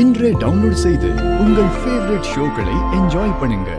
இன்றே டவுன்லோட் செய்து உங்கள் ஃபேவரட் ஷோக்களை என்ஜாய் பண்ணுங்க.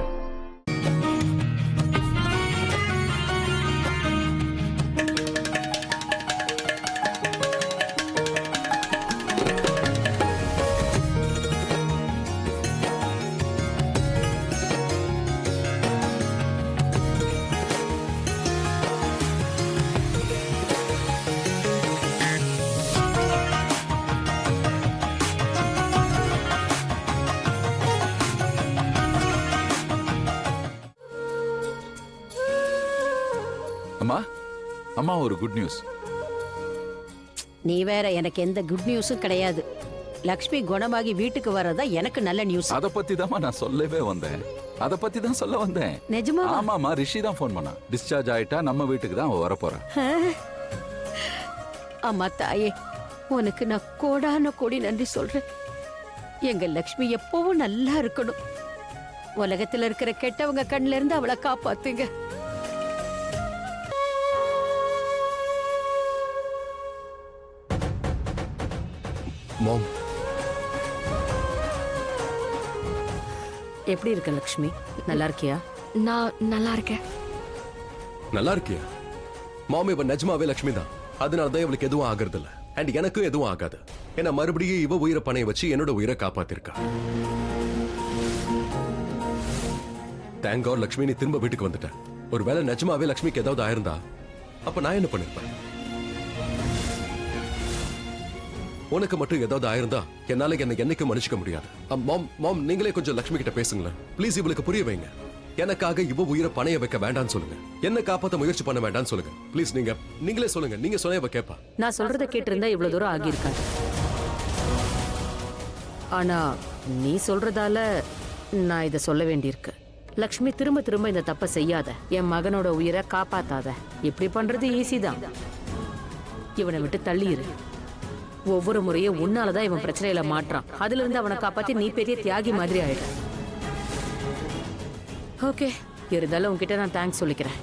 அம்மா அம்மா ஒரு குட் நியூஸ். நீ வேற, எனக்கு எந்த குட் நியூஸும் கிடையாது. லக்ஷ்மி குணமாகி வீட்டுக்கு வரதா எனக்கு நல்ல நியூஸ். அத பத்தி தான் நான் சொல்லவே வந்தேன். அத பத்தி தான் சொல்ல வந்தேன். நிஜமா? ஆமாமா, ரிஷி தான் ஃபோன் பண்ணா. டிஸ்சார்ஜ் ஆயிட்டா நம்ம வீட்டுக்கு தான் அவ வர போறா. அம்மா தாயே, உனக்கு நான் கோடான கோடி நன்றி சொல்றேன். எங்க லக்ஷ்மி எப்பவும் நல்லா இருக்கணும். உலகத்துல இருக்கிற கெட்டவங்க கண்ணுல இருந்து அவளை காப்பாத்துங்க. மாம், எப்படி இருக்க லக்ஷ்மி? நல்லா இருக்கியா? நான் நல்லா இருக்கேன். நல்லா இருக்கியா? மாம், இவ நிஜமாவே லட்சுமி தான். அதனால தான் இவளுக்கு எதுவும் ஆகுறது இல்ல. அண்ட் எனக்கும் எதுவும் ஆகாது. ஏன்னா மறுபடியும் இவ உயிரை பணைய வச்சு என்னோட உயிரை காப்பாத்திருக்கா. தேங்க் காட் லட்சுமி, நீ திரும்ப வீட்டுக்கு வந்துட்ட. ஒருவேளை நிஜமாவே லட்சுமிக்கு ஏதாவது ஆயிருந்தா அப்ப நான் என்ன பண்ணிருப்பேன்? உனக்கு மட்டும் ஏதாவது ஆயிருந்தா என்னால என்ன என்னைக்கும் மன்னிச்சுக்க முடியாது. மாம் மாம், நீங்களே கொஞ்சம் லட்சுமி கிட்ட பேசுங்களேன் ப்ளீஸ். இவளுக்கு புரிய வைங்க. எனக்காக இவ உயிரை பணைய வைக்க வேண்டாம்னு சொல்லுங்க. என்ன காப்பாத்த முயற்சி பண்ண வேண்டாம்னு சொல்லுங்க ப்ளீஸ். நீங்களே சொல்லுங்க. நீங்க சொன்ன இவ கேப்பா. நான் சொல்றத கேட்டிருந்தா இவ்வளவு தூரம் ஆகியிருக்காது. ஆனா நீ சொல்றதால நான் இத சொல்ல வேண்டியிருக்கு. லக்ஷ்மி, திரும்ப திரும்ப இந்த தப்ப செய்யாத. என் மகனோட உயிரை காப்பாத்தாத. இப்படி பண்றது ஈஸி தான். இவனை விட்டு தள்ளியிரு. ஒவ்வொரு முறையும் உன்னாலதான் இவன் பிரச்சனையில மாட்டான். அதுல இருந்து அவனை காப்பாத்தி நீ பெரிய தியாகி மாதிரி ஆயிட. ஓகே, இருந்தாலும் உன்கிட்ட நான் தேங்க்ஸ் சொல்லிக்கிறேன்.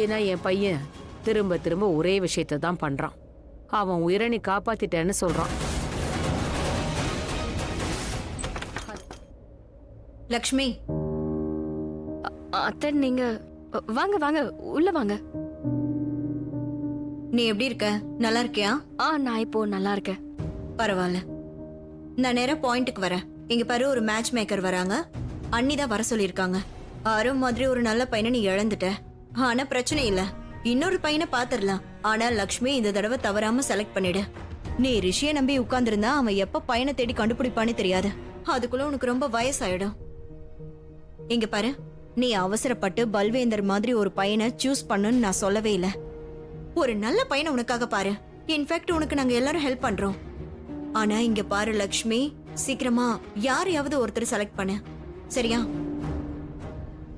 ஏன்னா என் பையன் திரும்ப திரும்ப ஒரே விஷயத்த தான் பண்றான். அவன் உயிரை நீ காப்பாத்திட்டேன்னு சொல்றான். லக்ஷ்மி, அத்தை நீங்க வாங்க வாங்க, உள்ள வாங்க. நீ எப்படி இருக்க? நல்லா இருக்கியா? நான் இப்போ நல்லா இருக்கேன். பரவாயில்ல. நான் நேரா பாயிண்ட்டுக்கு வரேன். இங்க பாரு, ஒரு மேட்ச் மேக்கர் வராங்க. அண்ணி தான் வர சொல்லியிருக்காங்க. ஆரும் மாதிரி ஒரு நல்ல பையனை நீ இழந்துட்ட. ஆனா பிரச்சனை இல்ல, இன்னொரு பையனை பாத்துரலாம். ஆனா லக்ஷ்மி இந்த தடவை தவறாம செலக்ட் பண்ணிடு. நீ ரிஷியை நம்பி உட்கார்ந்துருந்தா அவன் எப்ப பையனை தேடி கண்டுபிடிப்பான்னு தெரியாது. அதுக்குள்ள உனக்கு ரொம்ப வயசாயிடும். இங்க பாரு, நீ அவசரப்பட்டு பல்வேந்தர் மாதிரி ஒரு பையனை சூஸ் பண்ணுன்னு நான் சொல்லவே இல்லை. ஒரு நல்ல பையனை உனக்காக பாரு. இன்ஃபேக்ட் உனக்கு நாங்க எல்லாரும் ஹெல்ப் பண்றோம். ஆனா இங்க பாரு லக்ஷ்மி, சீக்கிரமா யாரையாவது ஒருத்தர் செலக்ட் பண்ணு, சரியா?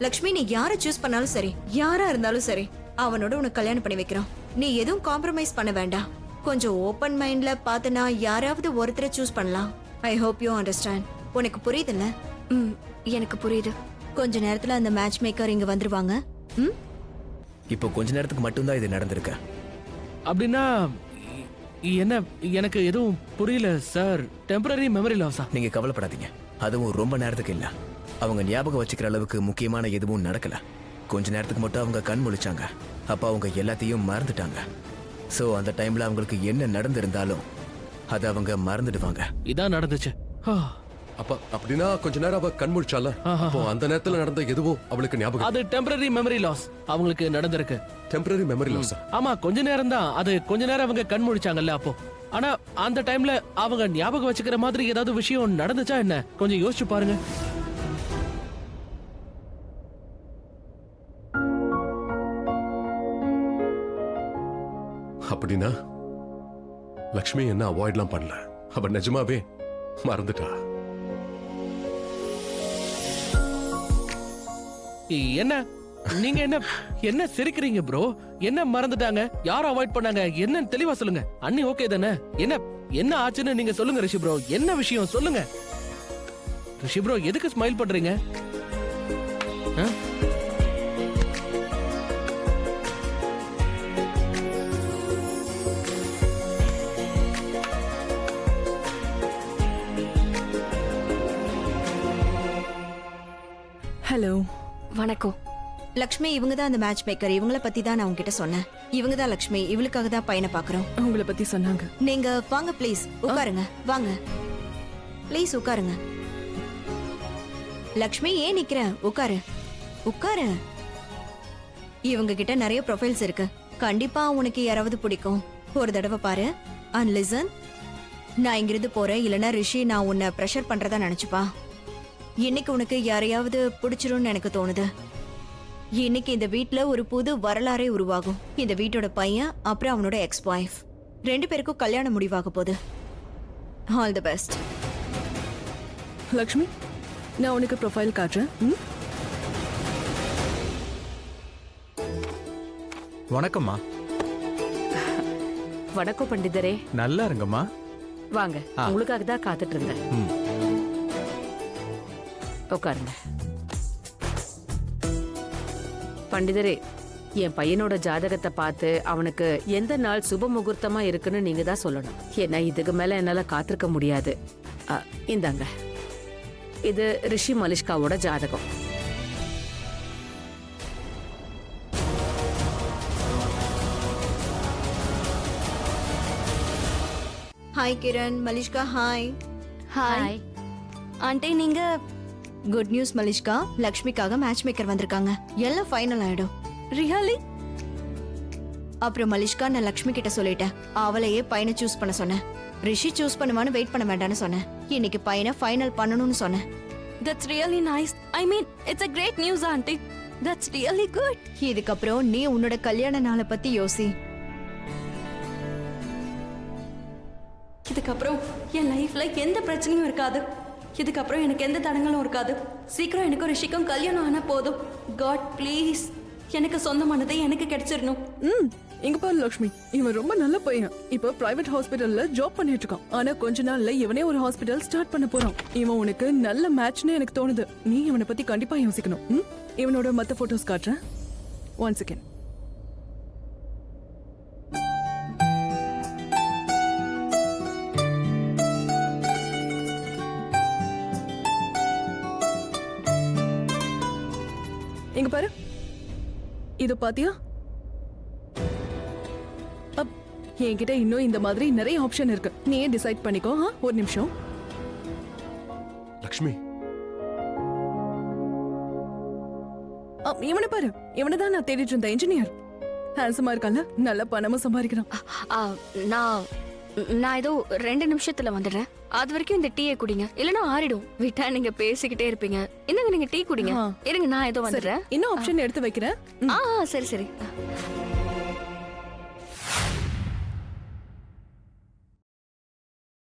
லக்ஷ்மி, நீ யாரை சூஸ் பண்ணாலும் சரி, யாரா இருந்தாலும் சரி, அவனோட உனக்கு கல்யாணம் பண்ணி வைக்கிறோம். நீ எதுவும் காம்ப்ரமைஸ் பண்ண வேண்டாம். கொஞ்சம் ஓப்பன் மைண்ட்ல பார்த்தனா யாராவது ஒருத்தரை சூஸ் பண்ணலாம். I hope you understand. உனக்கு புரியுதுல்ல? எனக்கு புரியுது. கொஞ்ச நேரத்துல அந்த மேட்ச் மேக்கர் இங்க வந்துருவாங்க. இப்போ கொஞ்ச நேரத்துக்கு மட்டும்தான் இது நடந்திருக்கு. அப்படின்னா என்ன? எனக்கு எதுவும் புரியல சார். டெம்பரரி மெமரி லாஸா? நீங்க கவலைப்படாதீங்க, அதுவும் ரொம்ப நேரத்துக்கு இல்ல. அவங்க ஞாபகம் வச்சுக்கிற அளவுக்கு முக்கியமான எதுவும் நடக்கல. கொஞ்ச நேரத்துக்கு மட்டும் அவங்க கண் முழிச்சாங்க. அப்ப அவங்க எல்லாத்தையும் மறந்துட்டாங்க. சோ அந்த டைம்ல அவங்களுக்கு என்ன நடந்திருந்தாலும் அதை அவங்க மறந்துடுவாங்க. இதான் நடந்துச்சு. அப்ப அப்படின்னா கொஞ்ச நேரம் அவ கண் முழிச்சால, அப்போ அந்த நேரத்துல நடந்த எதுவும் அவளுக்கு ஞாபகம். அது டெம்பரரி மெமரி லாஸ் அவங்களுக்கு நடந்திருக்கு. Temporary memory loss? ஆமா, கொஞ்ச நேரம் தான். அது கொஞ்ச நேரம் அவங்க கண் முழிச்சாங்கல்ல அப்போ. ஆனா அந்த டைம்ல அவங்க ஞாபகம் வச்சுக்கிற மாதிரி ஏதாவது விஷயம் நடந்துச்சா என்ன? கொஞ்சம் யோசிச்சு பாருங்க. அப்படின்னா லக்ஷ்மி என்ன அவாய்ட்லாம் பண்ணல. அவ நிஜமாவே மறந்துட்டா. என்ன நீங்க என்ன சிரிக்கிறீங்க ப்ரோ? என்ன மறந்துட்டாங்க? யார அவாய்ட் பண்ணாங்க? என்ன தெளிவா சொல்லுங்க. அண்ணி ஓகே தானே? என்ன ஆச்சுன்னு நீங்க சொல்லுங்க ரிஷி ப்ரோ. என்ன விஷயம் சொல்லுங்க. ரிஷி ப்ரோ, எதுக்கு ஸ்மைல் பண்றீங்க? ஹலோ. வணக்கம். லக்ஷ்மி இவங்க தான் அந்த மேட்ச் மேக்கர். இவங்கள பத்தி தான் நான் உங்ககிட்ட சொன்னேன். இவங்க தான் லக்ஷ்மி. இவளுக்காக தான் பையனை பாக்குறோம். உங்களை பத்தி சொன்னாங்க. நீங்க வாங்க ப்ளீஸ், உட்காருங்க. வாங்க ப்ளீஸ் உட்காருங்க. லக்ஷ்மி ஏன் நிக்கிற? உட்காரு உட்காரு. இவங்க கிட்ட நிறைய ப்ரொஃபைல்ஸ் இருக்கு. கண்டிப்பா உனக்கு யாராவது பிடிக்கும். ஒரு தடவை பாரு. அண்ட் லிசன், நான் இங்கிருந்து போறேன். இல்லைன்னா ரிஷி நான் உன்னை ப்ரெஷர் பண்றதா நினைச்சுப்பா. இன்னைக்கு உனக்கு யாரையாவது பிடிச்சிரும்னு எனக்கு தோணுது. இன்னைக்கு இந்த வீட்ல ஒரு புது வரலாறே உருவாகும். இந்த வீட்டோட பையன் அப்புறம் அவனோட எக்ஸ் ஒய்ஃப் 2 பேருக்கும் கல்யாணம் முடிவாக போகுது. All the best. லக்ஷ்மி, நான் உனக்கு ப்ரொஃபைல் காட்டுறேன். ம்? வணக்கம்மா. வணக்கம் பண்டிதரே. நல்லா இருங்கம்மா. வாங்க, உங்களுக்காக தான் காத்துட்டு இருந்தேன். உட்காருங்க. பண்டிதரே, என் பையனோட ஜாதகத்தை பார்த்து அவனுக்கு எந்த நாள் சுப முகூர்த்தமா இருக்குன்னு நீங்க தான் சொல்லணும். ஏன்னா இதுக்கு மேல என்னால காத்திருக்க முடியாது. இந்தாங்க, இது ரிஷி மலிஷ்காவோட ஜாதகம். Hi Kiran, Malishka hi. Hi aunty. நீங்க குட் நியூஸ் மலிஷ்கா, லக்ஷ்மிக்காக மேட்ச் மேக்கர் வந்திருக்காங்க. எல்லாம் ஃபைனல் ஆயிடும். ரியலி? அப்புறம் மலிஷ்கா, நான் லக்ஷ்மி கிட்ட சொல்லிட்டேன். அவளையே பையனை சூஸ் பண்ண சொன்னேன். ரிஷி சூஸ் பண்ணுவான்னு வெயிட் பண்ண வேண்டாம்னு சொன்னேன். இன்னைக்கு பையனை ஃபைனல் பண்ணணும்னு சொன்னேன். That's really nice. I mean, it's a great news, auntie. That's really good. இதுக்கப்புறம் நீ உன்னோட கல்யாண நாளை பத்தி யோசி. இதுக்கப்புறம் என் லைஃப்ல எந்த பிரச்சனையும் இருக்காது. இதுக்கப்புறம் எனக்கு எந்த தடங்களும் இருக்காது. சீக்கிரம் எனக்கு ஒரு ரிஷிக்கும் கல்யாணம் ஆனா போதும். காட் ப்ளீஸ், எனக்கு சொந்தமானதை எனக்கு கிடைச்சிடணும். இங்க பாரு லக்ஷ்மி, இவன் ரொம்ப நல்ல பையன். இப்ப பிரைவேட் ஹாஸ்பிடல்ல ஜாப் பண்ணிட்டு இருக்கான். ஆனா கொஞ்ச நாள்ல இவனே ஒரு ஹாஸ்பிடல் ஸ்டார்ட் பண்ண போறான். இவன் உனக்கு நல்ல மேட்ச்னு எனக்கு தோணுது. நீ இவனை பத்தி கண்டிப்பா யோசிக்கணும். இவனோட மத்த போட்டோஸ் காட்டுறேன். 1 செகண்ட். இங்க பாரு, இது பாத்தியா? என்கிட்ட இன்னும் இந்த மாதிரி நிறைய ஆப்ஷன் இருக்கு. நீயே டிசைட் பண்ணிக்கோ. ஒரு நிமிஷம். லக்ஷ்மி, இவனை பாரு. இவனை தான் நான் தேடிட்டு இருந்த இன்ஜினியர். ஹேண்ட்ஸமா இருக்கான்ல, நல்ல பணமும் சம்பாதிக்கிறான். நான் ஏதோ 2 நிமிஷத்துல வந்துடுறேன். அது வரைக்கும் இந்த டீயை குடிங்க, இல்லைன்னா ஆறிடும். விட்டா நீங்க பேசிக்கிட்டே இருப்பீங்க. என்னங்க, நீங்க டீ குடிங்க. இருங்க, நான் ஏதோ வந்துடுறேன். இன்னும் ஆப்ஷன் எடுத்து வைக்கிறேன். சரி சரி.